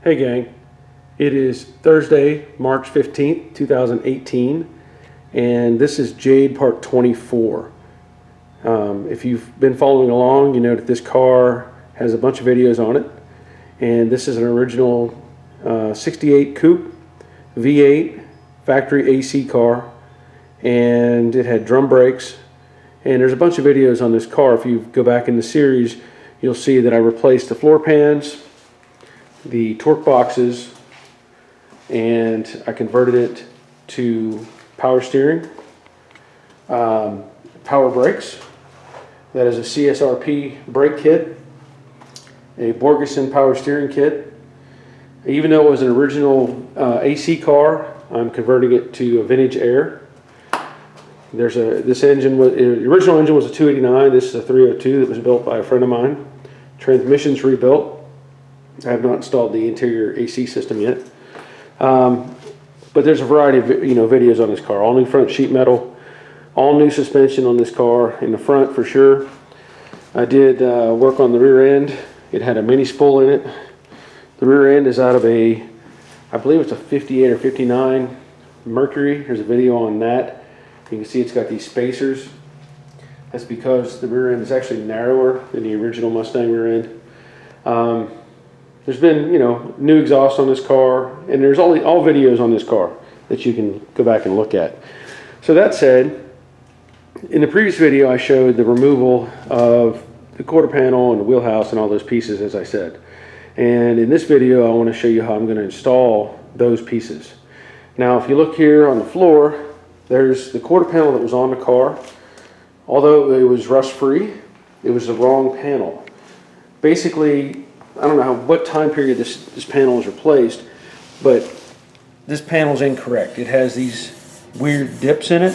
Hey gang, it is Thursday, March 15th, 2018, and this is Jade part 24. If you've been following along, you know that this car has a bunch of videos on it, and this is an original 68 coupe V8 factory AC car, and it had drum brakes, and there's a bunch of videos on this car. If you go back in the series, you'll see that I replaced the floor pans, the torque boxes, and I converted it to power steering, power brakes. That is a CSRP brake kit, a Borgeson power steering kit. Even though it was an original AC car, I'm converting it to a vintage air. This engine was, the original engine was a 289. This is a 302 that was built by a friend of mine. Transmission's rebuilt. I have not installed the interior AC system yet, but there's a variety of videos on this car. All new front sheet metal, all new suspension on this car in the front for sure. I did work on the rear end. It had a mini spool in it. The rear end is out of a, I believe it's a 58 or 59 Mercury. There's a video on that. You can see it's got these spacers. That's because the rear end is actually narrower than the original Mustang rear end. There's been, new exhaust on this car, and there's all videos on this car that you can go back and look at. So that said, in the previous video I showed the removal of the quarter panel and the wheelhouse and all those pieces, as I said. And in this video I want to show you how I'm going to install those pieces. Now if you look here on the floor, there's the quarter panel that was on the car. Although it was rust-free, it was the wrong panel. Basically, I don't know what time period this panel was replaced, but this panel is incorrect. It has these weird dips in it,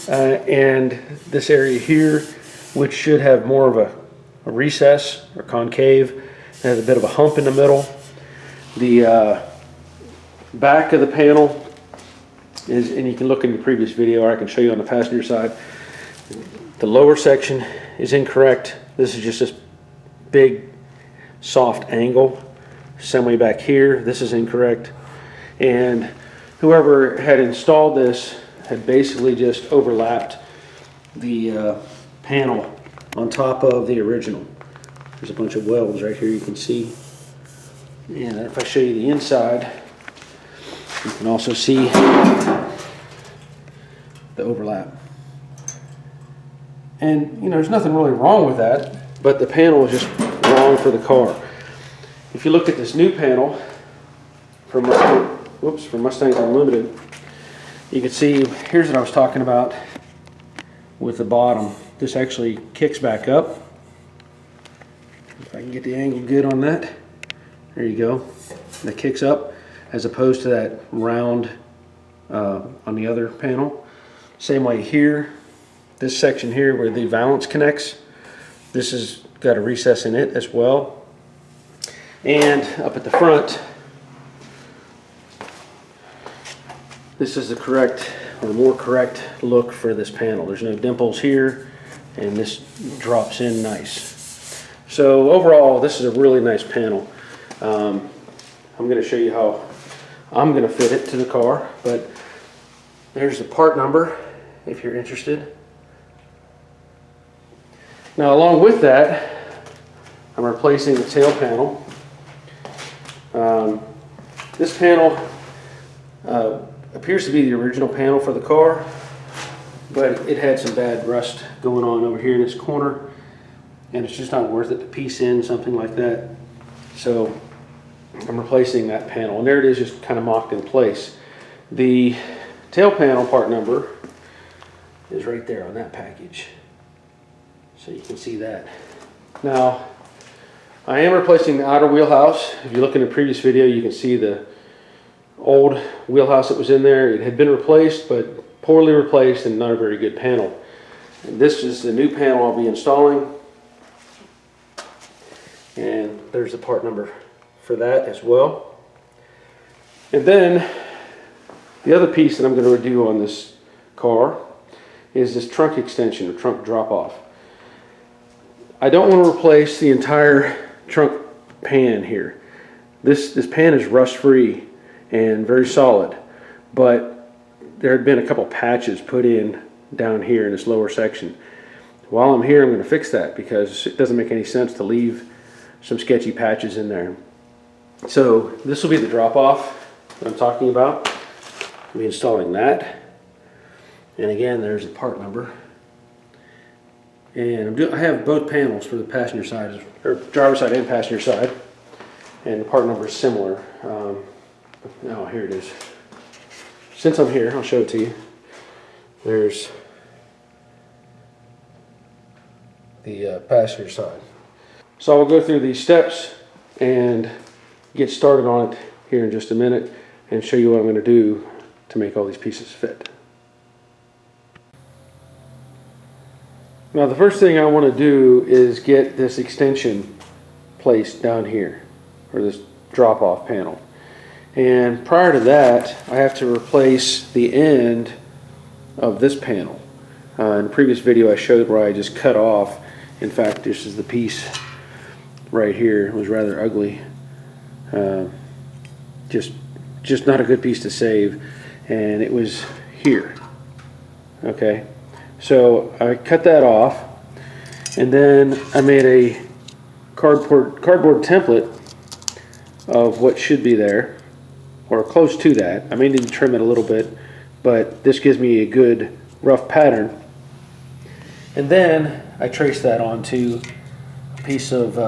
and this area here, which should have more of a recess or concave, it has a bit of a hump in the middle. The back of the panel is, and you can look in the previous video, or I can show you on the passenger side, the lower section is incorrect. This is just this big soft angle. Semi back here, this is incorrect. And whoever had installed this had basically just overlapped the panel on top of the original. There's a bunch of welds right here you can see. And if I show you the inside, you can also see the overlap. And there's nothing really wrong with that, but the panel is just wrong for the car. If you look at this new panel from Mustang Unlimited, you can see, here's what I was talking about with the bottom. This actually kicks back up. If I can get the angle good on that. There you go. That kicks up as opposed to that round on the other panel. Same way here. This section here where the valance connects, this has got a recess in it as well. And up at the front, this is the correct, or more correct look for this panel. There's no dimples here, and this drops in nice. So overall, this is a really nice panel. I'm going to show you how I'm going to fit it to the car, but there's the part number if you're interested. Now along with that, I'm replacing the tail panel. This panel appears to be the original panel for the car, but it had some bad rust going on over here in this corner, and it's just not worth it to piece in something like that. So I'm replacing that panel, and there it is, just kind of mocked in place. The tail panel part number is right there on that package. So you can see that. Now, I am replacing the outer wheelhouse. If you look in the previous video, you can see the old wheelhouse that was in there. It had been replaced, but poorly replaced and not a very good panel. And this is the new panel I'll be installing. And there's the part number for that as well. And then the other piece that I'm going to do on this car is this trunk extension, or trunk drop off. I don't want to replace the entire trunk pan here. This pan is rust free and very solid, but there had been a couple patches put in down here in this lower section. While I'm here, I'm going to fix that because it doesn't make any sense to leave some sketchy patches in there. So this will be the drop off that I'm talking about. I'll be installing that. And again, there's the part number. And I have both panels for the passenger side, or driver's side and passenger side. And the part number is similar. Oh, here it is. Since I'm here, I'll show it to you. There's the passenger side. So I'll go through these steps and get started on it here in just a minute and show you what I'm going to do to make all these pieces fit. Now the first thing I want to do is get this extension placed down here, or this drop-off panel. And prior to that, I have to replace the end of this panel. In the previous video I showed where I just cut off. In fact, this is the piece right here. It was rather ugly. Just not a good piece to save. And it was here. Okay. So I cut that off. And then I made a cardboard template of what should be there, or close to that. I may need to trim it a little bit, but this gives me a good rough pattern. And then I trace that onto a piece of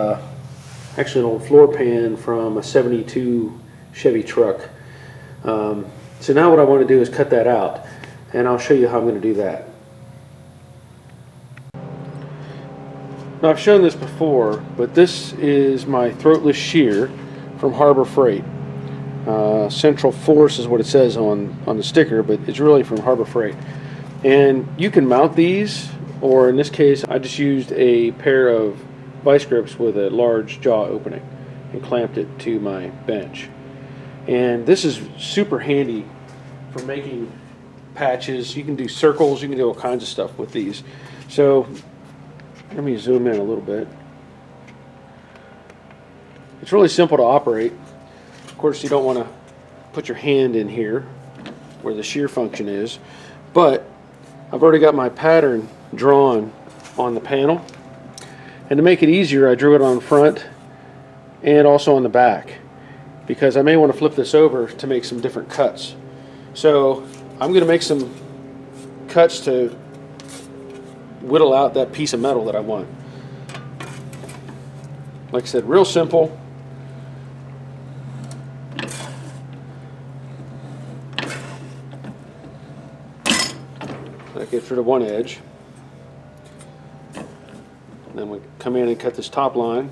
actually an old floor pan from a 72 Chevy truck. So now what I want to do is cut that out, and I'll show you how I'm going to do that. Now I've shown this before, but this is my throatless shear from Harbor Freight. Central Force is what it says on the sticker, but it's really from Harbor Freight. And you can mount these, or in this case I just used a pair of vice grips with a large jaw opening and clamped it to my bench. And this is super handy for making patches. You can do circles, you can do all kinds of stuff with these. So let me zoom in a little bit. It's really simple to operate. Of course, you don't want to put your hand in here where the shear function is, but I've already got my pattern drawn on the panel. And to make it easier, I drew it on front and also on the back, because I may want to flip this over to make some different cuts. So I'm going to make some cuts to whittle out that piece of metal that I want. Like I said, real simple. That gets rid of one edge. And then we come in and cut this top line.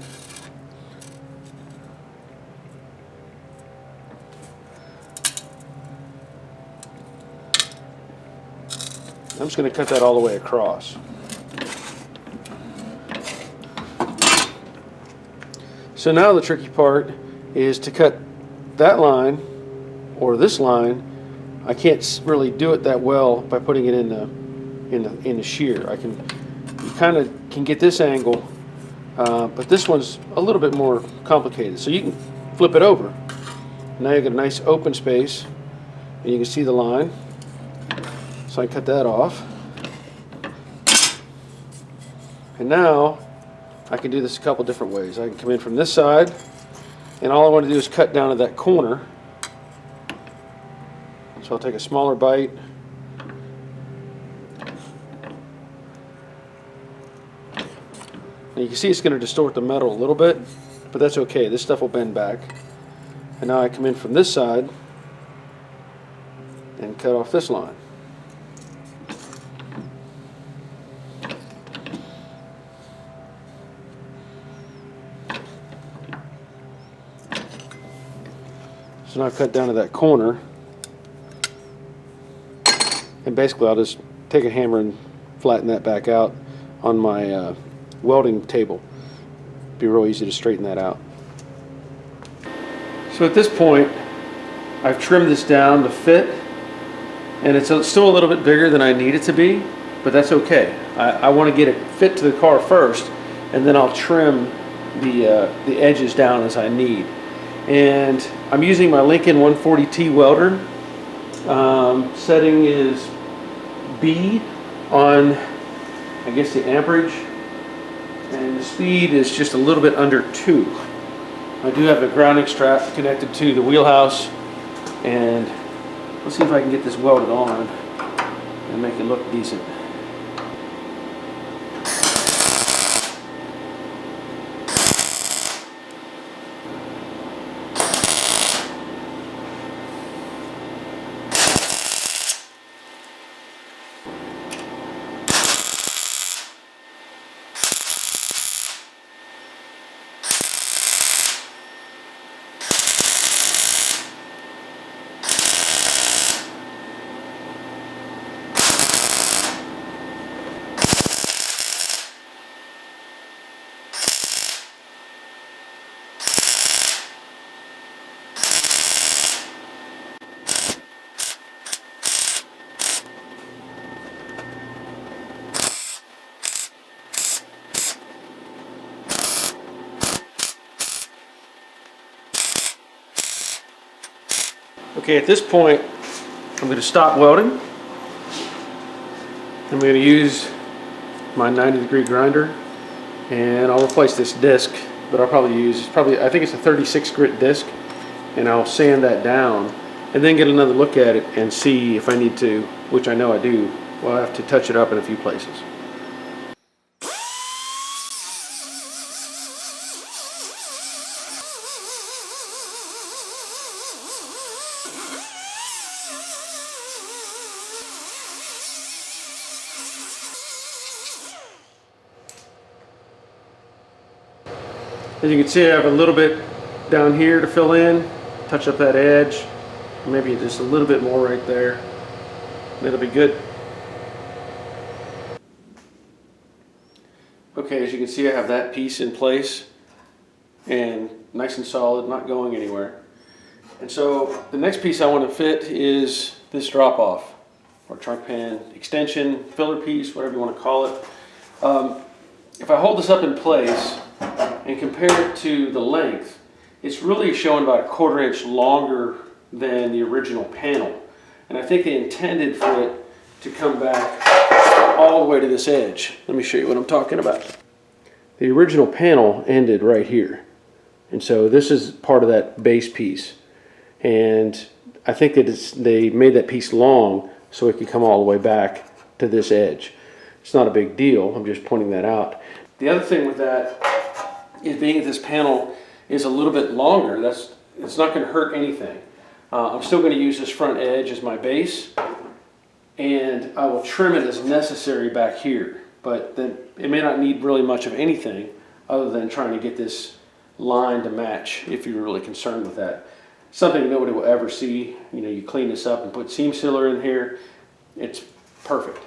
I'm just going to cut that all the way across. So now the tricky part is to cut that line or this line. I can't really do it that well by putting it in the shear. You kind of can get this angle, but this one's a little bit more complicated. So you can flip it over. Now you got a nice open space, and you can see the line. So I cut that off, and now I can do this a couple different ways. I can come in from this side, and all I want to do is cut down to that corner. So I'll take a smaller bite. Now you can see it's going to distort the metal a little bit, but that's okay. This stuff will bend back. And now I come in from this side and cut off this line. So now I've cut down to that corner, and basically I'll just take a hammer and flatten that back out on my welding table. Be real easy to straighten that out. So at this point I've trimmed this down to fit, and it's still a little bit bigger than I need it to be, but that's okay. I want to get it fit to the car first, and then I'll trim the edges down as I need. And I'm using my Lincoln 140T welder. Setting is B on, I guess, the amperage, and the speed is just a little bit under 2. I do have a grounding strap connected to the wheelhouse, and let's see if I can get this welded on and make it look decent. Okay, at this point, I'm going to stop welding. I'm going to use my 90-degree grinder, and I'll replace this disc, but I'll probably use, I think it's a 36 grit disc, and I'll sand that down, and then get another look at it and see if I need to, which I know I do, well, I have to touch it up in a few places. As you can see, I have a little bit down here to fill in, touch up that edge, maybe just a little bit more right there. That'll be good. Okay, as you can see, I have that piece in place and nice and solid, not going anywhere. And so the next piece I want to fit is this drop-off, or trunk pan extension, filler piece, whatever you want to call it. If I hold this up in place and compare it to the length, it's really showing about a 1/4 inch longer than the original panel. And I think they intended for it to come back all the way to this edge. Let me show you what I'm talking about. The original panel ended right here. And so this is part of that base piece. And I think that they made that piece long so it could come all the way back to this edge. It's not a big deal, I'm just pointing that out. The other thing with that is, being that this panel is a little bit longer, it's not going to hurt anything. I'm still going to use this front edge as my base, and I will trim it as necessary back here, but then it may not need really much of anything other than trying to get this line to match if you're really concerned with that. Something nobody will ever see. You know, you clean this up and put seam sealer in here, it's perfect.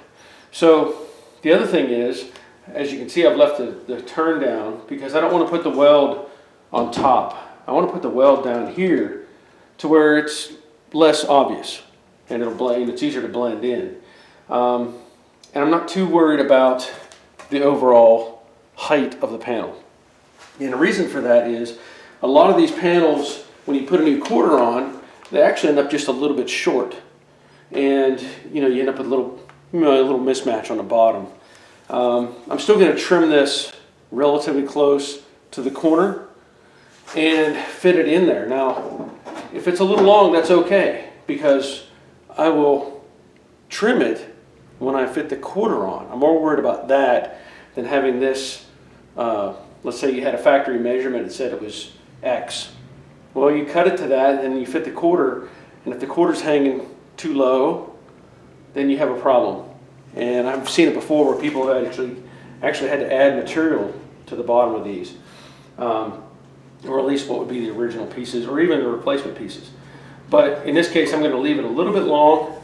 So the other thing is, as you can see, I've left the turn down because I don't want to put the weld on top. I want to put the weld down here to where it's less obvious and it's easier to blend in. And I'm not too worried about the overall height of the panel. And the reason for that is a lot of these panels, when you put a new quarter on, they actually end up just a little bit short. And you end up with a little mismatch on the bottom. I'm still going to trim this relatively close to the corner and fit it in there. Now, if it's a little long, that's okay, because I will trim it when I fit the quarter on. I'm more worried about that than having this, let's say you had a factory measurement and said it was X. Well, you cut it to that and then you fit the quarter, and if the quarter's hanging too low, then you have a problem. And I've seen it before where people have actually had to add material to the bottom of these, or at least what would be the original pieces, or even the replacement pieces. But in this case, I'm going to leave it a little bit long,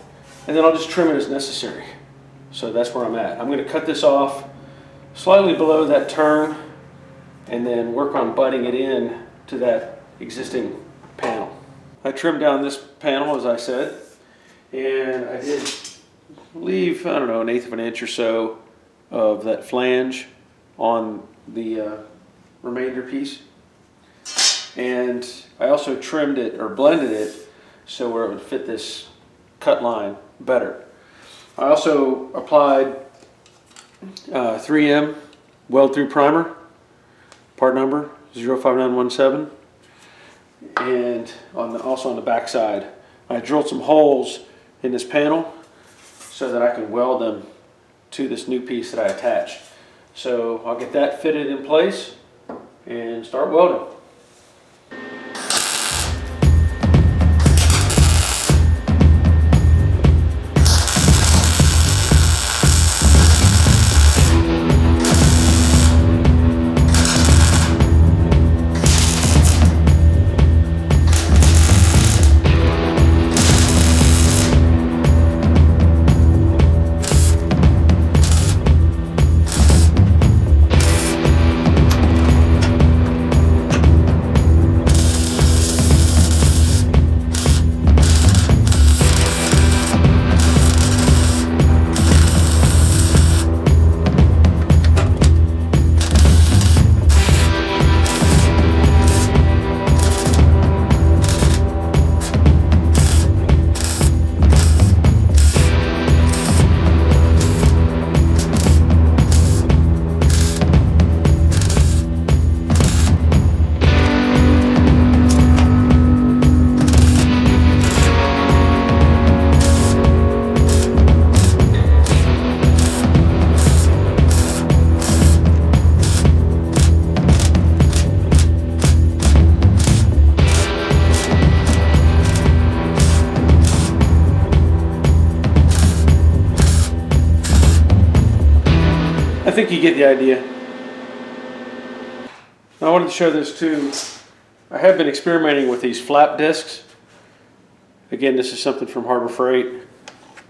and then I'll just trim it as necessary. So that's where I'm at. I'm going to cut this off slightly below that turn, and then work on butting it in to that existing panel. I trimmed down this panel, as I said, and I did leave, I don't know, 1/8 of an inch or so of that flange on the remainder piece. And I also trimmed it or blended it so where it would fit this cut line better. I also applied 3M Weld Through Primer, part number 05917. And also on the back side, I drilled some holes in this panel so that I can weld them to this new piece that I attached. So I'll get that fitted in place and start welding. I think you get the idea. I wanted to show this too. I have been experimenting with these flap discs. Again, this is something from Harbor Freight,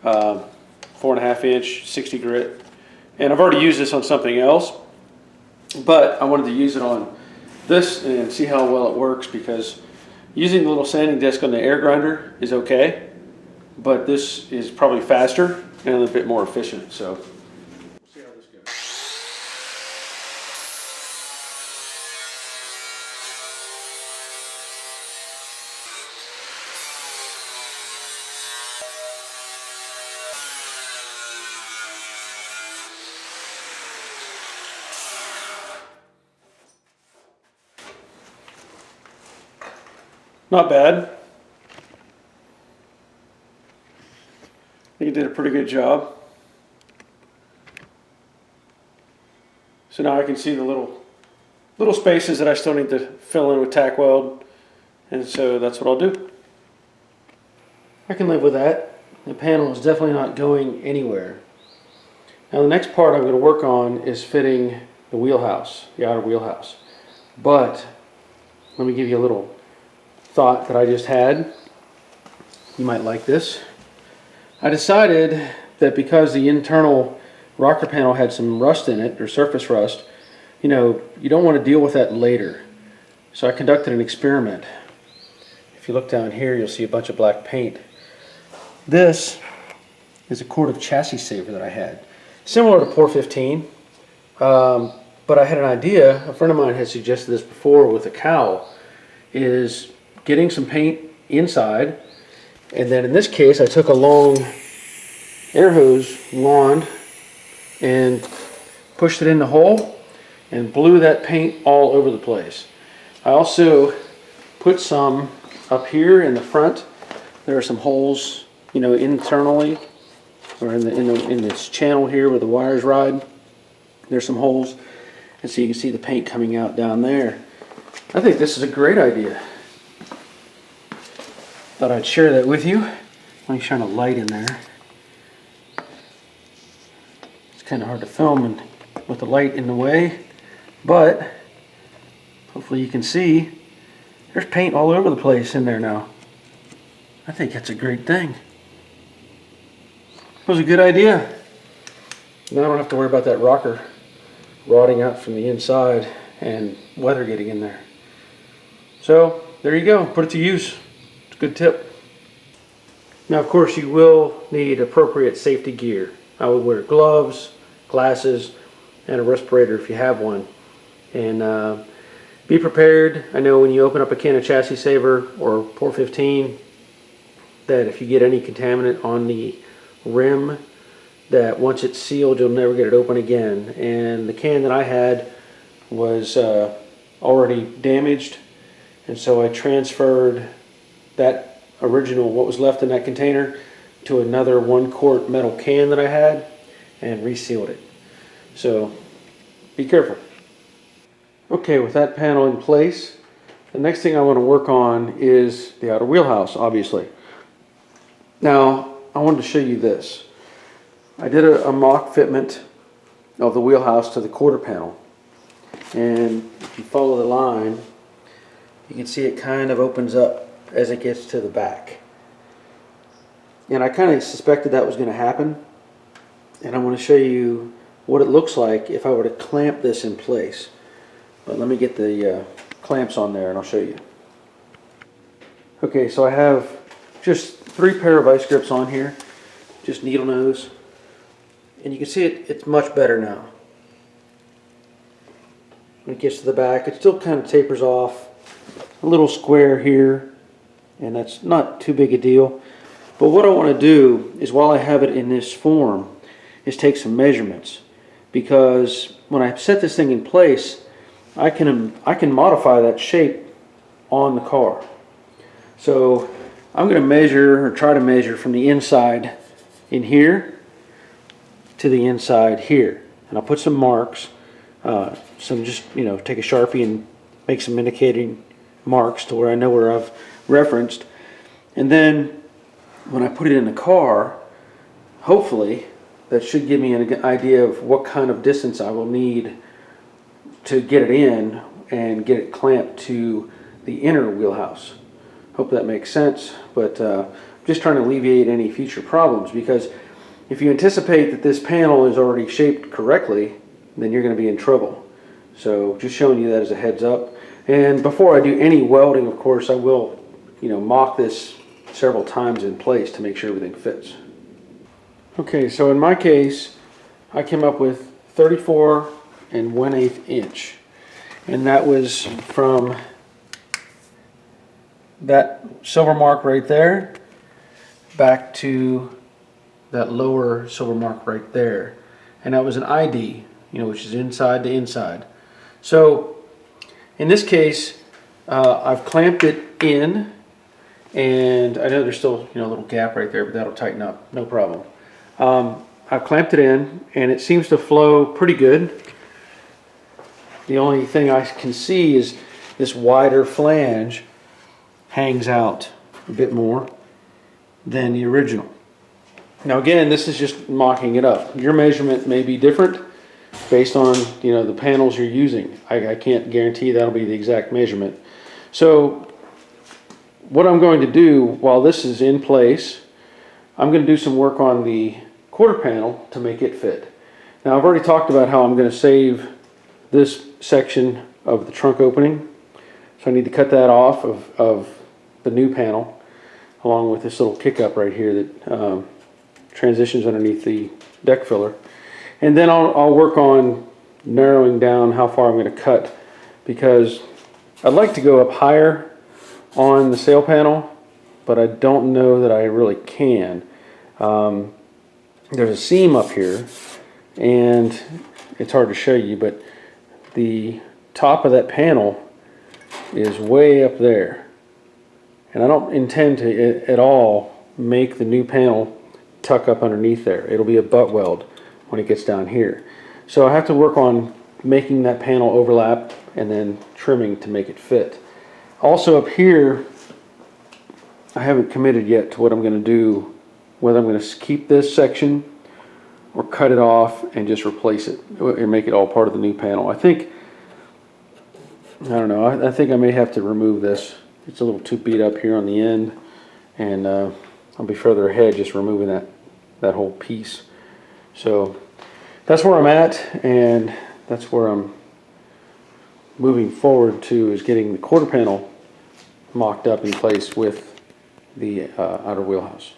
4.5 inch, 60 grit. And I've already used this on something else, but I wanted to use it on this and see how well it works, because using the little sanding disc on the air grinder is okay, but this is probably faster and a little bit more efficient. So not bad. I think you did a pretty good job. So now I can see the little spaces that I still need to fill in with tack weld, and so that's what I'll do. I can live with that. The panel is definitely not going anywhere. Now the next part I'm going to work on is fitting the wheelhouse, the outer wheelhouse. But let me give you a little thought that I just had. You might like this. I decided that because the internal rocker panel had some rust in it, or surface rust, you know, you don't want to deal with that later. So I conducted an experiment. If you look down here, you'll see a bunch of black paint. This is a quart of chassis saver that I had, similar to Pour 15, but I had an idea. A friend of mine had suggested this before with a cowl, is getting some paint inside, and then in this case I took a long air hose wand and pushed it in the hole and blew that paint all over the place. I also put some up here in the front. There are some holes, you know, internally, or in this channel here where the wires ride. There's some holes, and so you can see the paint coming out down there. I think this is a great idea. Thought I'd share that with you. Let me shine a light in there. It's kind of hard to film and with the light in the way, but hopefully you can see there's paint all over the place in there now. I think that's a great thing. It was a good idea. Now I don't have to worry about that rocker rotting out from the inside and weather getting in there. So there you go, put it to use. It's a good tip. Now of course you will need appropriate safety gear. I would wear gloves, glasses, and a respirator if you have one. And Be prepared. I know when you open up a can of Chassis Saver or Pour 15, that if you get any contaminant on the rim, that once it's sealed, you'll never get it open again. And the can that I had was already damaged, and so I transferred that original, what was left in that container, to another 1-quart metal can that I had and resealed it. So be careful. Okay, with that panel in place, the next thing I want to work on is the outer wheelhouse, obviously. Now, I wanted to show you this. I did a mock fitment of the wheelhouse to the quarter panel. And if you follow the line, you can see it kind of opens up as it gets to the back. And I kind of suspected that was going to happen. And I want to show you what it looks like if I were to clamp this in place. But let me get the clamps on there and I'll show you. Okay, so I have just 3 pair of vice grips on here, just needle nose. And you can see it's much better now. When it gets to the back, it still kind of tapers off a little square here, and that's not too big a deal. But what I want to do is, while I have it in this form, is take some measurements, because when I set this thing in place, I can modify that shape on the car. So I'm going to measure, or try to measure, from the inside in here to the inside here, and I'll put some marks. Some just, take a Sharpie and make some indicating marks to where I know where I've referenced. And then when I put it in the car, hopefully that should give me an idea of what kind of distance I will need to get it in and get it clamped to the inner wheelhouse. Hope that makes sense, but just trying to alleviate any future problems, because if you anticipate that this panel is already shaped correctly, then you're going to be in trouble. So just showing you that as a heads up. And before I do any welding, of course, I will, mock this several times in place to make sure everything fits. Okay, so in my case, I came up with 34 1/8 inch. And that was from that silver mark right there back to that lower silver mark right there. And that was an ID, which is inside to inside. So in this case, I've clamped it in, and I know there's still a little gap right there, but that'll tighten up, no problem. I've clamped it in, and it seems to flow pretty good. The only thing I can see is this wider flange hangs out a bit more than the original. Now again, this is just mocking it up. Your measurement may be different based on the panels you're using. I can't guarantee that'll be the exact measurement. So what I'm going to do while this is in place, I'm going to do some work on the quarter panel to make it fit. Now I've already talked about how I'm going to save this section of the trunk opening, so I need to cut that off of the new panel, along with this little kick up right here that transitions underneath the deck filler. And then I'll work on narrowing down how far I'm going to cut, because I'd like to go up higher on the sail panel, but I don't know that I really can. There's a seam up here, and it's hard to show you, but the top of that panel is way up there. And I don't intend to at all make the new panel tuck up underneath there. It'll be a butt weld when it gets down here. So I have to work on making that panel overlap and then trimming to make it fit. Also up here, I haven't committed yet to what I'm going to do, whether I'm going to keep this section or cut it off and just replace it or make it all part of the new panel. I think I may have to remove this. It's a little too beat up here on the end, and I'll be further ahead just removing that whole piece. So that's where I'm at, and that's where I'm moving forward to, is getting the quarter panel mocked up in place with the outer wheelhouse.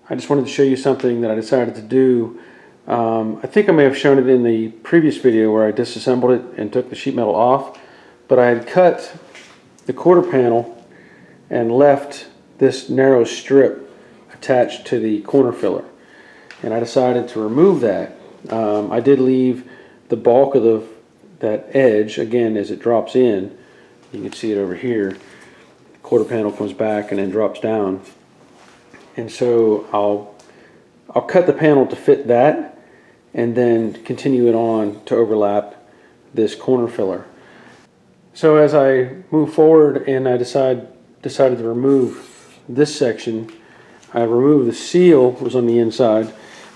I just wanted to show you something that I decided to do I think I may have shown it in the previous video where I disassembled it and took the sheet metal off, but I had cut the quarter panel and left this narrow strip attached to the corner filler, and I decided to remove that. I did leave the bulk of that edge, again, as it drops in. You can see it over here. The quarter panel comes back and then drops down, and so I'll cut the panel to fit that and then continue it on to overlap this corner filler. So as I move forward and I decided to remove this section, I removed the seal, was on the inside,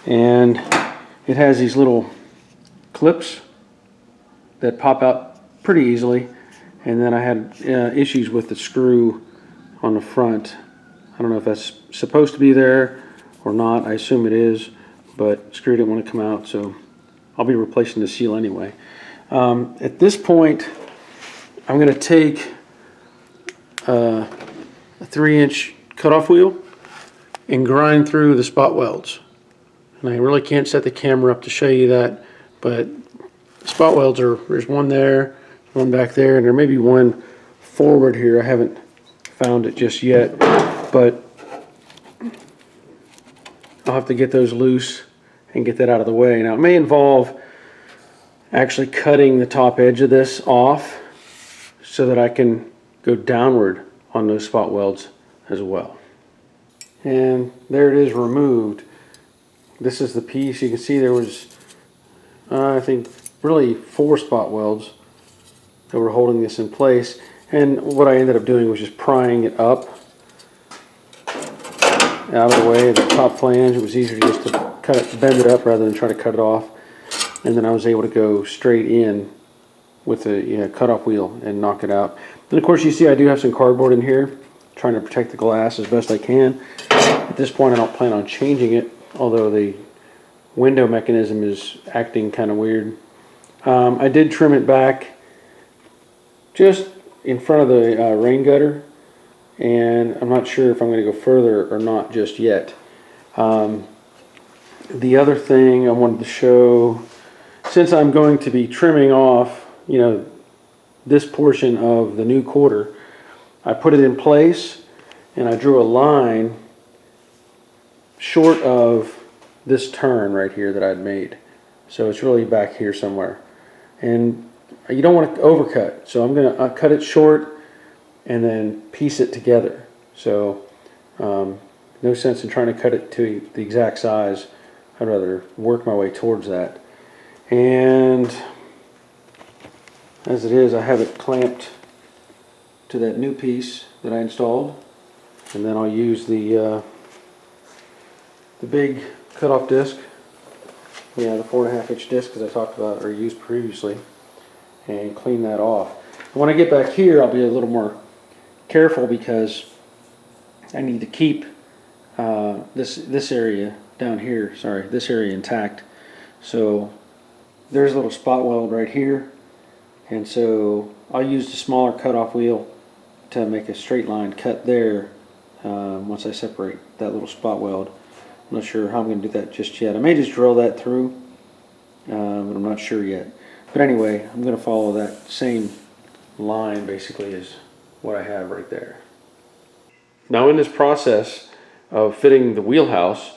and it has these little clips that pop out pretty easily, and then I had issues with the screw on the front. I don't know if that's supposed to be there or not. I assume it is, but screw didn't want to come out, so I'll be replacing the seal anyway. At this point, I'm going to take a 3-inch cutoff wheel and grind through the spot welds. And I really can't set the camera up to show you that, but spot welds there's one there, one back there, and there may be one forward here. I haven't found it just yet, but I'll have to get those loose and get that out of the way. Now, it may involve actually cutting the top edge of this off so that I can go downward on those spot welds as well. And there it is, removed. This is the piece. You can see there was, I think, really 4 spot welds that were holding this in place. And what I ended up doing was just prying it up out of the way of the top flange. It was easier just to bend it up rather than try to cut it off. And then I was able to go straight in with the cutoff wheel and knock it out. Then of course you see I do have some cardboard in here, trying to protect the glass as best I can. At this point I don't plan on changing it, although the window mechanism is acting kind of weird. I did trim it back just in front of the rain gutter, and I'm not sure if I'm going to go further or not just yet. The other thing I wanted to show, since I'm going to be trimming off, this portion of the new quarter, I put it in place and I drew a line short of this turn right here that I'd made. So it's really back here somewhere. And you don't want to overcut, so I'm going to cut it short and then piece it together. So no sense in trying to cut it to the exact size. I'd rather work my way towards that. And as it is, I have it clamped to that new piece that I installed, and then I'll use the big cutoff disc, the 4.5-inch disc as I talked about or used previously, and clean that off. And when I get back here, I'll be a little more careful because I need to keep this area down here, this area intact. So there's a little spot weld right here, and so I'll use the smaller cutoff wheel to make a straight line cut there once I separate that little spot weld. I'm not sure how I'm going to do that just yet. I may just drill that through, but I'm not sure yet. But anyway, I'm going to follow that same line basically as what I have right there. Now in this process of fitting the wheelhouse,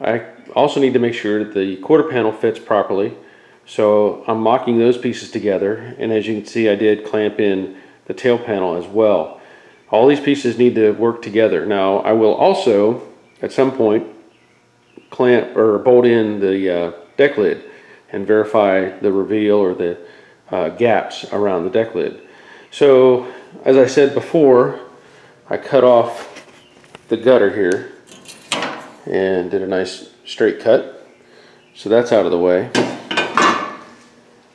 I also need to make sure that the quarter panel fits properly. So I'm mocking those pieces together, and as you can see I did clamp in the tail panel as well. All these pieces need to work together. Now I will also at some point clamp or bolt in the deck lid and verify the reveal or the gaps around the deck lid. So as I said before, I cut off the gutter here and did a nice straight cut, so that's out of the way.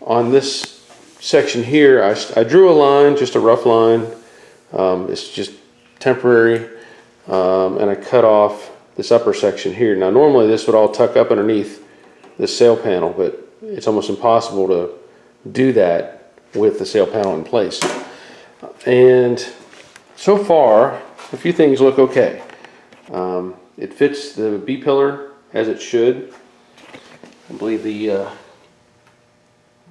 On this section here, I drew a line, just a rough line. It's just temporary, and I cut off this upper section here. Now normally this would all tuck up underneath the sail panel, but it's almost impossible to do that with the sail panel in place. And so far, a few things look okay. It fits the B-pillar as it should. I believe the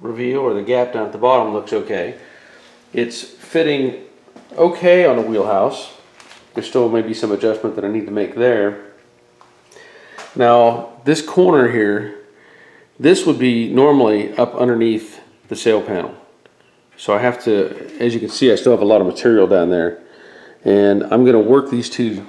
reveal or the gap down at the bottom looks okay. It's fitting okay on the wheelhouse. There still may be some adjustment that I need to make there. Now this corner here, this would be normally up underneath the sail panel. So I have to, as you can see, I still have a lot of material down there. And I'm going to work these two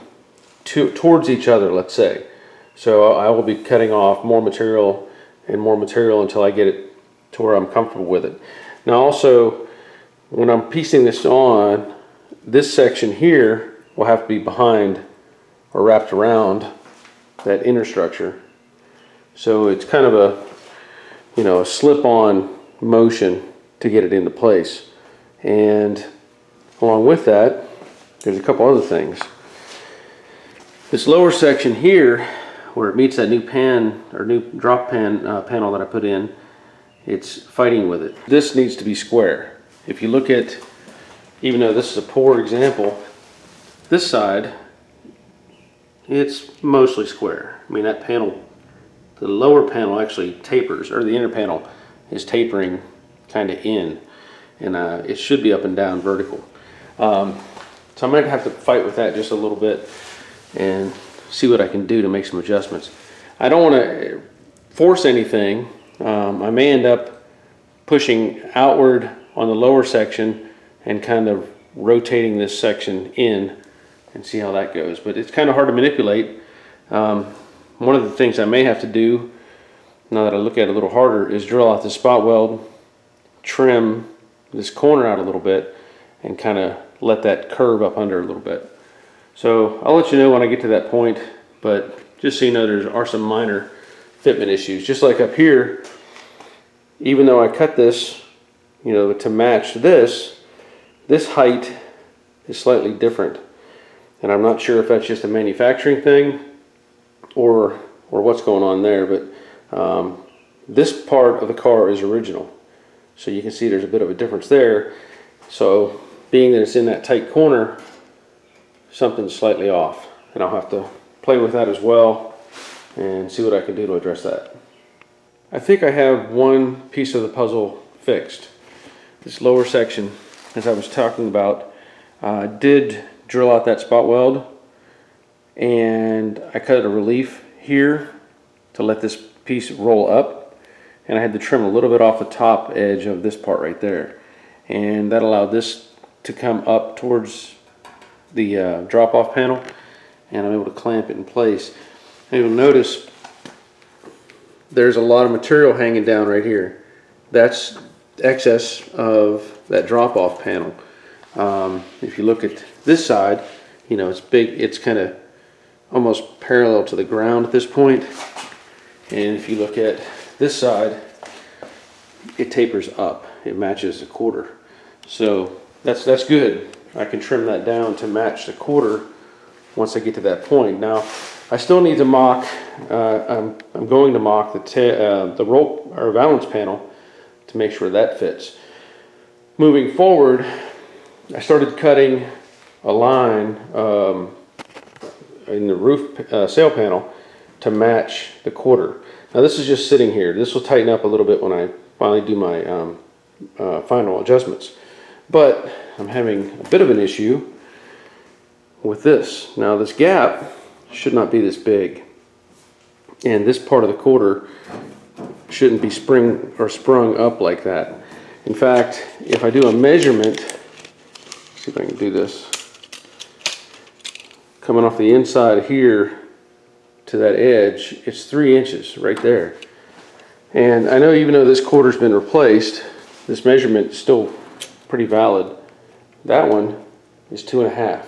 towards each other, let's say. So I will be cutting off more material and more material until I get it to where I'm comfortable with it. Now also, when I'm piecing this on, this section here will have to be behind or wrapped around that inner structure. So it's kind of a, you know, a slip-on motion to get it into place. And along with that, there's a couple other things. This lower section here, where it meets that new pan or new drop pan panel that I put in, it's fighting with it. This needs to be square. If you look at, even though this is a poor example, this side, it's mostly square. I mean, that panel, the lower panel actually tapers, or the inner panel is tapering kind of in, and it should be up and down vertical. So I might have to fight with that just a little bit and see what I can do to make some adjustments. I don't want to force anything. I may end up pushing outward on the lower section and kind of rotating this section in and see how that goes. But it's kind of hard to manipulate. One of the things I may have to do, now that I look at it a little harder, is drill out the spot weld, trim this corner out a little bit, and kind of let that curve up under a little bit. So I'll let you know when I get to that point, but just so you know, there are some minor fitment issues. Just like up here, even though I cut this, you know, to match this height is slightly different. And I'm not sure if that's just a manufacturing thing or what's going on there, but this part of the car is original. So you can see there's a bit of a difference there. So being that it's in that tight corner, something's slightly off. And I'll have to play with that as well and see what I can do to address that. I think I have one piece of the puzzle fixed. This lower section, as I was talking about, did drill out that spot weld, and I cut a relief here to let this piece roll up, and I had to trim a little bit off the top edge of this part right there, and that allowed this to come up towards the drop-off panel, and I'm able to clamp it in place. And you'll notice there's a lot of material hanging down right here. That's excess of that drop-off panel. If you look at this side, you know, it's big, it's kind of almost parallel to the ground at this point. And if you look at this side, it tapers up. It matches a quarter. So that's good. I can trim that down to match the quarter once I get to that point. Now, I still need to mock, I'm going to mock the rope or valance panel to make sure that fits. Moving forward, I started cutting a line in the roof sail panel to match the quarter. Now this is just sitting here. This will tighten up a little bit when I finally do my final adjustments. But I'm having a bit of an issue with this. Now this gap should not be this big, and this part of the quarter shouldn't be sprung up like that. In fact, if I do a measurement, see if I can do this, coming off the inside here to that edge, it's 3 inches right there. And I know even though this quarter's been replaced, this measurement is still pretty valid. That one is 2.5.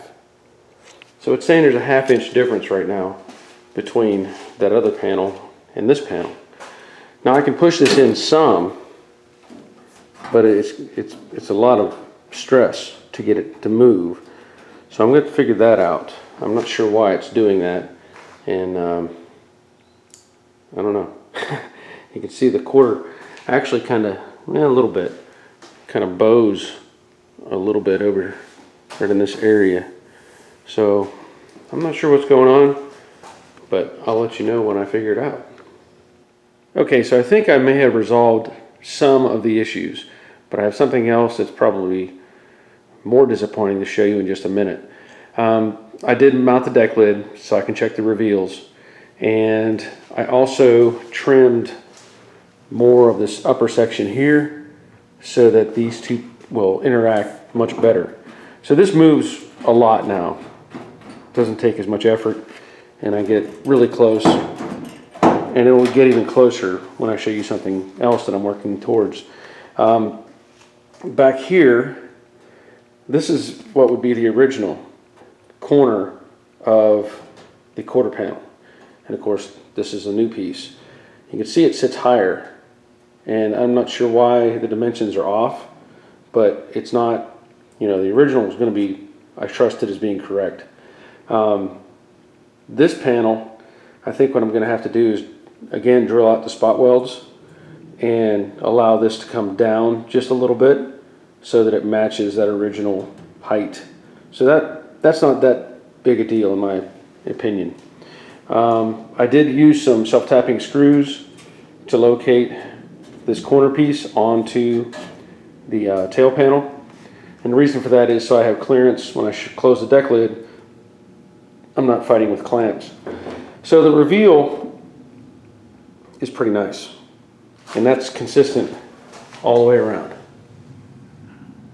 So it's saying there's a 1/2 inch difference right now between that other panel and this panel. Now I can push this in some, but it's a lot of stress to get it to move. So I'm going to figure that out. I'm not sure why it's doing that, and I don't know. You can see the quarter actually kind of, a little bit, kind of bows a little bit over right in this area. So I'm not sure what's going on, but I'll let you know when I figure it out. Okay, so I think I may have resolved some of the issues, but I have something else that's probably more disappointing to show you in just a minute. I did mount the deck lid so I can check the reveals, and I also trimmed more of this upper section here so that these two will interact much better. So this moves a lot now. It doesn't take as much effort, and I get really close, and it will get even closer when I show you something else that I'm working towards. Back here, this is what would be the original corner of the quarter panel. And of course, this is a new piece. You can see it sits higher, and I'm not sure why the dimensions are off, but it's not, you know, the original is going to be, I trust it as being correct. This panel, I think what I'm going to have to do is, again, drill out the spot welds and allow this to come down just a little bit so that it matches that original height. So that's not that big a deal in my opinion. I did use some self-tapping screws to locate this corner piece onto the tail panel. And the reason for that is so I have clearance when I close the deck lid. I'm not fighting with clamps. So the reveal is pretty nice. And that's consistent all the way around.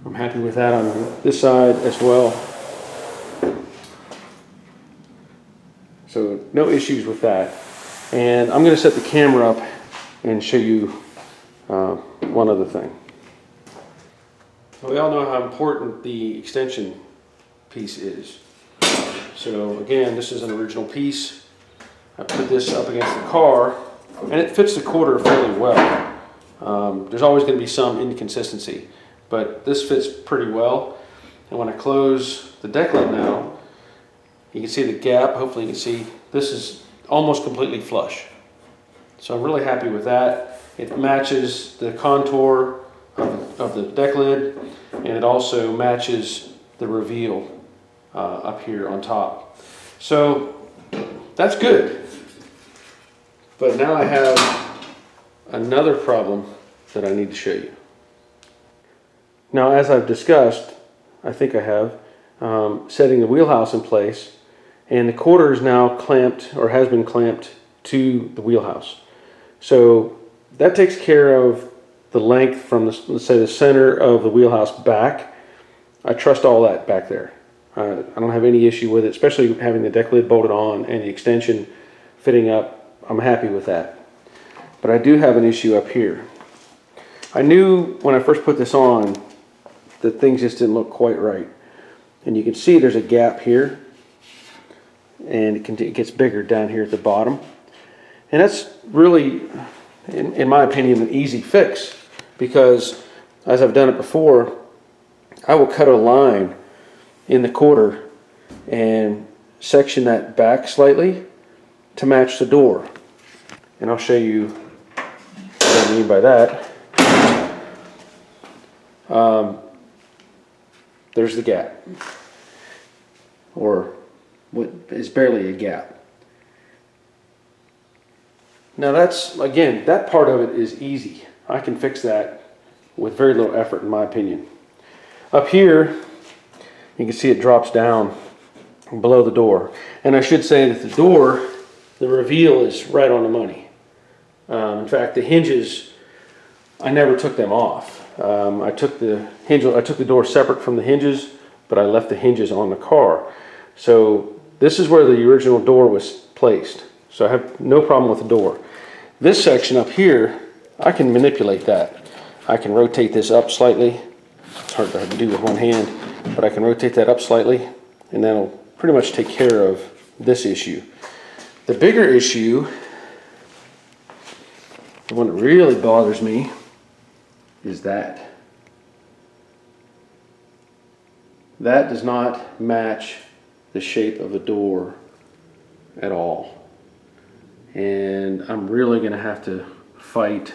I'm happy with that on this side as well. So no issues with that. And I'm going to set the camera up and show you one other thing. We all know how important the extension piece is. So again, this is an original piece. I put this up against the car, and it fits the quarter fairly well. There's always going to be some inconsistency, but this fits pretty well. And when I close the deck lid now, you can see the gap. Hopefully you can see this is almost completely flush. So I'm really happy with that. It matches the contour of the deck lid, and it also matches the reveal up here on top. So that's good. But now I have another problem that I need to show you. Now, as I've discussed, I think I have, setting the wheelhouse in place, and the quarter is now clamped, or has been clamped to the wheelhouse. So that takes care of the length from the, let's say, the center of the wheelhouse back. I trust all that back there. I don't have any issue with it, especially having the deck lid bolted on and the extension fitting up. I'm happy with that. But I do have an issue up here. I knew when I first put this on that things just didn't look quite right. And you can see there's a gap here, and it gets bigger down here at the bottom. And that's really, in my opinion, an easy fix, because as I've done it before, I will cut a line in the quarter and section that back slightly to match the door. And I'll show you what I mean by that. There's the gap, or what is barely a gap. Now that's, again, that part of it is easy. I can fix that with very little effort, in my opinion. Up here, you can see it drops down below the door. And I should say that the door, the reveal is right on the money. In fact, the hinges, I never took them off. I took the door separate from the hinges, but I left the hinges on the car. So this is where the original door was placed. So I have no problem with the door. This section up here, I can manipulate that. I can rotate this up slightly. It's hard to do with one hand, but I can rotate that up slightly, and that'll pretty much take care of this issue. The bigger issue, the one that really bothers me, is that. That does not match the shape of the door at all. And I'm really going to have to fight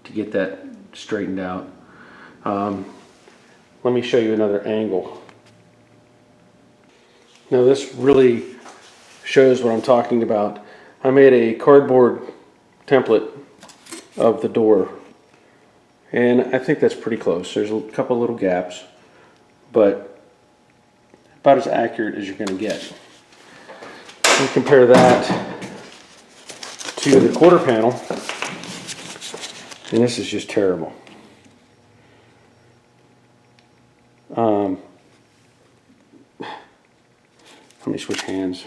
to get that straightened out. Let me show you another angle. Now this really shows what I'm talking about. I made a cardboard template of the door. And I think that's pretty close. There's a couple little gaps, but about as accurate as you're going to get. And compare that to the quarter panel, and this is just terrible. Let me switch hands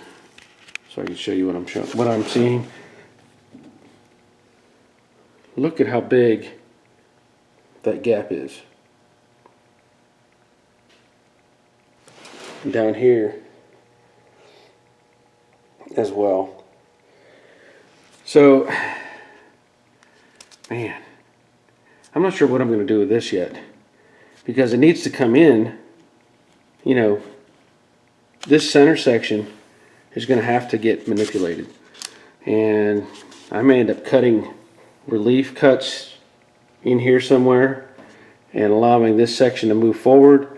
so I can show you what I'm seeing. Look at how big that gap is. Down here as well. So, man, I'm not sure what I'm going to do with this yet, because it needs to come in. You know, this center section is going to have to get manipulated, and I may end up cutting relief cuts in here somewhere and allowing this section to move forward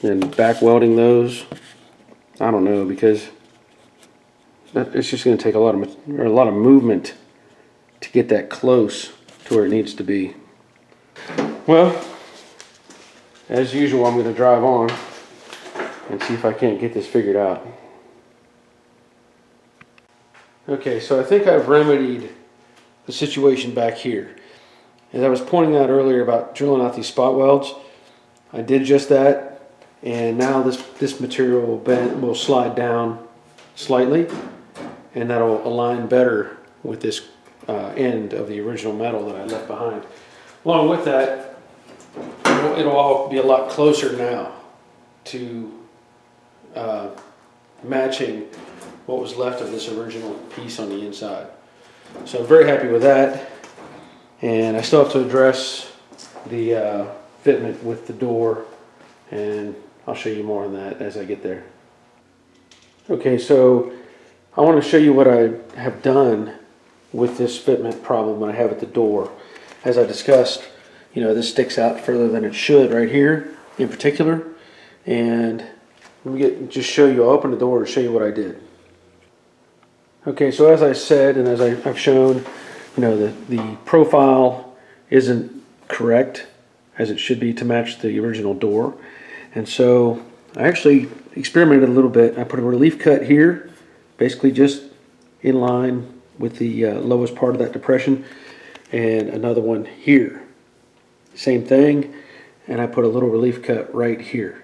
and back welding those. I don't know, because it's just going to take a lot of movement to get that close to where it needs to be. Well, as usual, I'm going to drive on and see if I can't get this figured out. Okay, so I think I've remedied the situation back here. As I was pointing out earlier about drilling out these spot welds, I did just that, and now this material will slide down slightly, and that'll align better with this end of the original metal that I left behind. Along with that, it'll all be a lot closer now to matching what was left of this original piece on the inside. So I'm very happy with that, and I still have to address the fitment with the door, and I'll show you more on that as I get there. Okay, so I want to show you what I have done with this fitment problem that I have at the door. As I discussed, you know, this sticks out further than it should right here in particular, and let me just show you. I'll open the door and show you what I did. Okay, so as I said, and as I've shown, you know, the profile isn't correct as it should be to match the original door. And so I actually experimented a little bit. I put a relief cut here, basically just in line with the lowest part of that depression, and another one here. Same thing, and I put a little relief cut right here.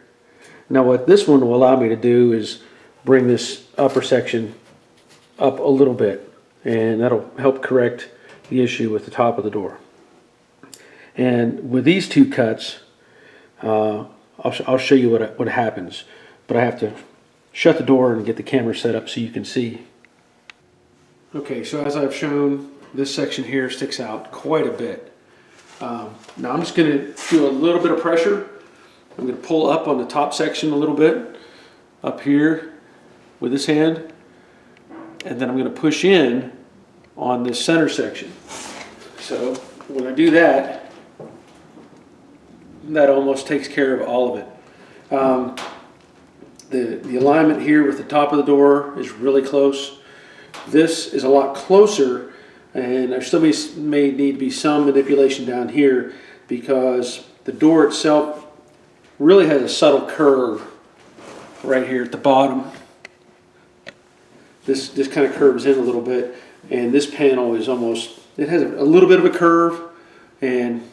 Now what this one will allow me to do is bring this upper section up a little bit, and that'll help correct the issue with the top of the door. And with these two cuts, I'll show you what happens, but I have to shut the door and get the camera set up so you can see. Okay, so as I've shown, this section here sticks out quite a bit. Now I'm just going to do a little bit of pressure. I'm going to pull up on the top section a little bit, up here with this hand, and then I'm going to push in on this center section. So when I do that, that almost takes care of all of it. The alignment here with the top of the door is really close. This is a lot closer, and there still may need to be some manipulation down here because the door itself really has a subtle curve right here at the bottom. This kind of curves in a little bit, and this panel is it has a little bit of a curve, and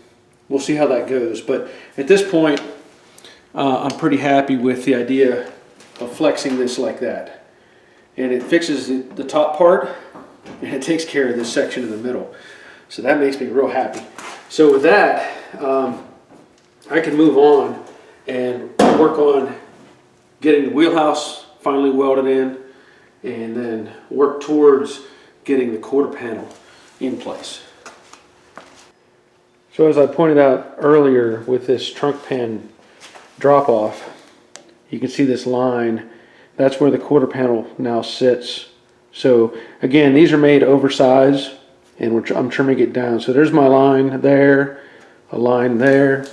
we'll see how that goes. But at this point, I'm pretty happy with the idea of flexing this like that. And it fixes the top part, and it takes care of this section in the middle. So that makes me real happy. So with that, I can move on and work on getting the wheelhouse finally welded in, and then work towards getting the quarter panel in place. So as I pointed out earlier with this trunk pan drop off, you can see this line. That's where the quarter panel now sits. So again, these are made oversized, and I'm trimming it down. So there's my line there, a line there.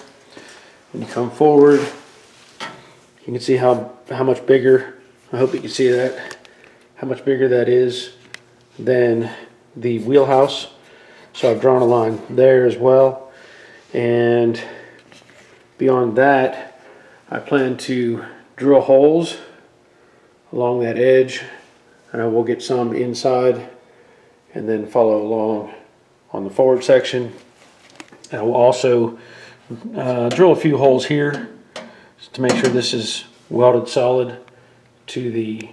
When you come forward, you can see how much bigger, I hope you can see that, how much bigger that is than the wheelhouse. So I've drawn a line there as well. And beyond that, I plan to drill holes along that edge, and I will get some inside and then follow along on the forward section. I will also drill a few holes here to make sure this is welded solid to the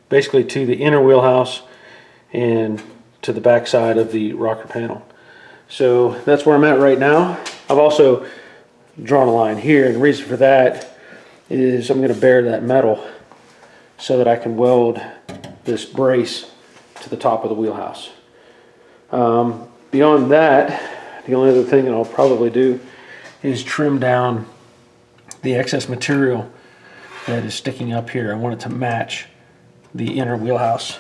basically to the inner wheelhouse and to the back side of the rocker panel. So that's where I'm at right now. I've also drawn a line here, and the reason for that is I'm going to bare that metal so that I can weld this brace to the top of the wheelhouse. Beyond that, the only other thing that I'll probably do is trim down the excess material that is sticking up here. I want it to match the inner wheelhouse,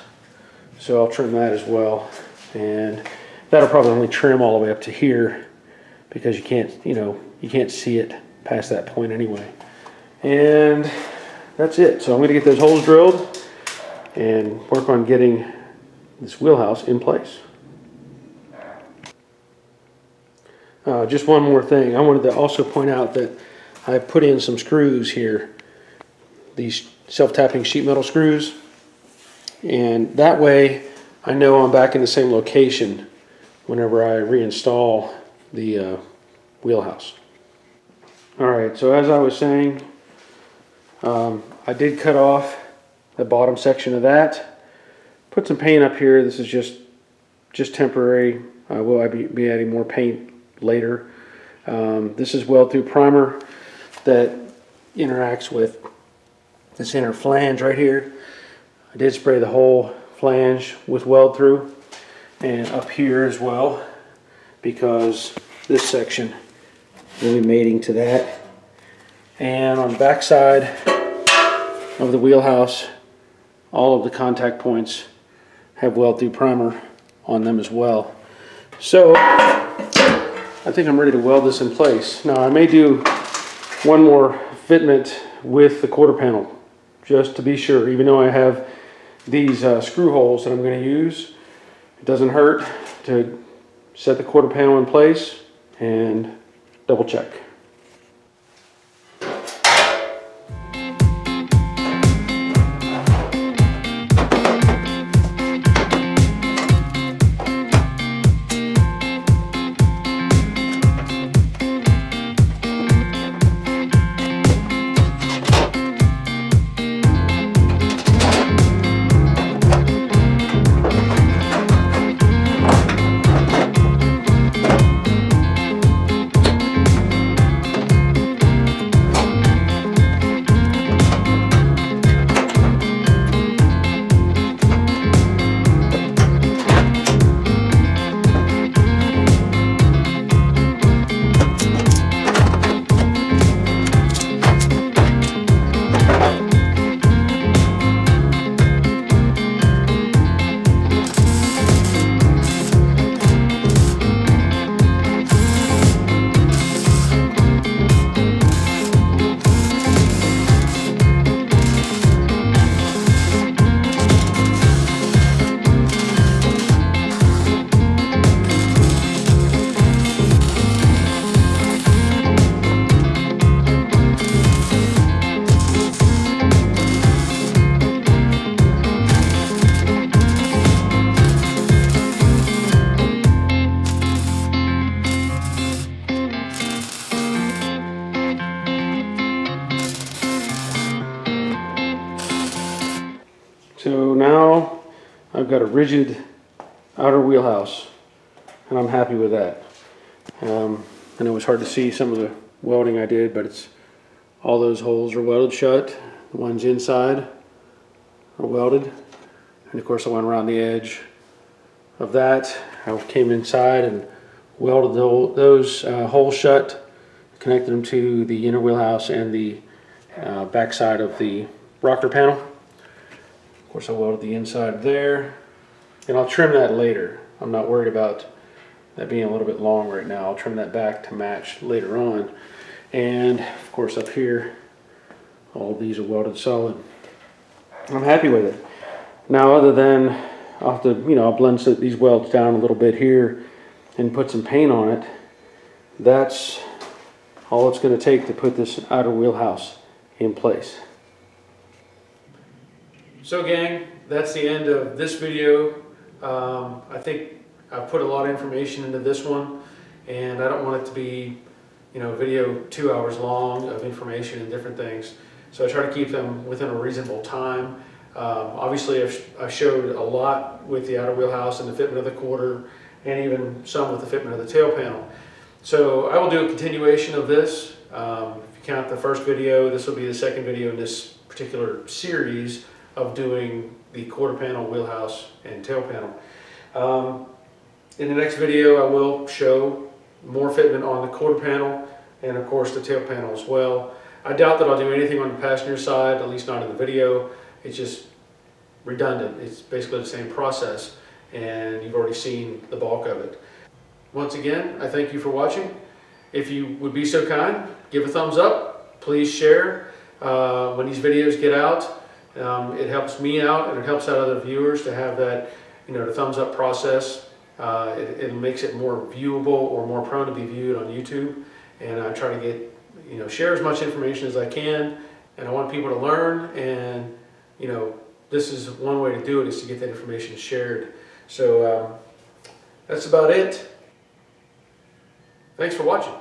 so I'll trim that as well, and that'll probably only trim all the way up to here because you can't, you can't see it past that point anyway. And that's it. So I'm going to get those holes drilled and work on getting this wheelhouse in place. Just one more thing. I wanted to also point out that I put in some screws here, these self-tapping sheet metal screws, and that way I know I'm back in the same location whenever I reinstall the wheelhouse. Alright, so as I was saying, I did cut off the bottom section of that, put some paint up here. This is just temporary. Will I be adding more paint later? This is weld through primer that interacts with this inner flange right here. I did spray the whole flange with weld through, and up here as well, because this section will be mating to that. And on the back side of the wheelhouse, all of the contact points have weld through primer on them as well. So I think I'm ready to weld this in place. Now I may do one more fitment with the quarter panel just to be sure, even though I have these screw holes that I'm going to use. It doesn't hurt to set the quarter panel in place and double check. So now I've got a rigid outer wheelhouse, and I'm happy with that. I know it was hard to see some of the welding I did, but it's all those holes are welded shut. The ones inside are welded, and of course I went around the edge of that. I came inside and welded those holes shut, connected them to the inner wheelhouse and the back side of the rocker panel. Of course I welded the inside there, and I'll trim that later. I'm not worried about that being a little bit long right now. I'll trim that back to match later on. And of course up here, all of these are welded solid. I'm happy with it. Now, other than I'll have to, I'll blend these welds down a little bit here and put some paint on it. That's all it's going to take to put this outer wheelhouse in place. So gang, that's the end of this video. I think I've put a lot of information into this one, and I don't want it to be, video 2 hours long of information and different things. So I try to keep them within a reasonable time. Obviously I've showed a lot with the outer wheelhouse and the fitment of the quarter, and even some with the fitment of the tail panel. So I will do a continuation of this. If you count the first video, this will be the second video in this particular series of doing the quarter panel, wheelhouse, and tail panel. In the next video I will show more fitment on the quarter panel and of course the tail panel as well. I doubt that I'll do anything on the passenger side, at least not in the video. It's just redundant. It's basically the same process, and you've already seen the bulk of it. Once again, I thank you for watching. If you would be so kind, give a thumbs up. Please share when these videos get out. It helps me out, and it helps out other viewers to have that, the thumbs up process. It makes it more viewable or more prone to be viewed on YouTube. And I try to get, share as much information as I can. And I want people to learn, and this is one way to do it, is to get that information shared. So that's about it. Thanks for watching.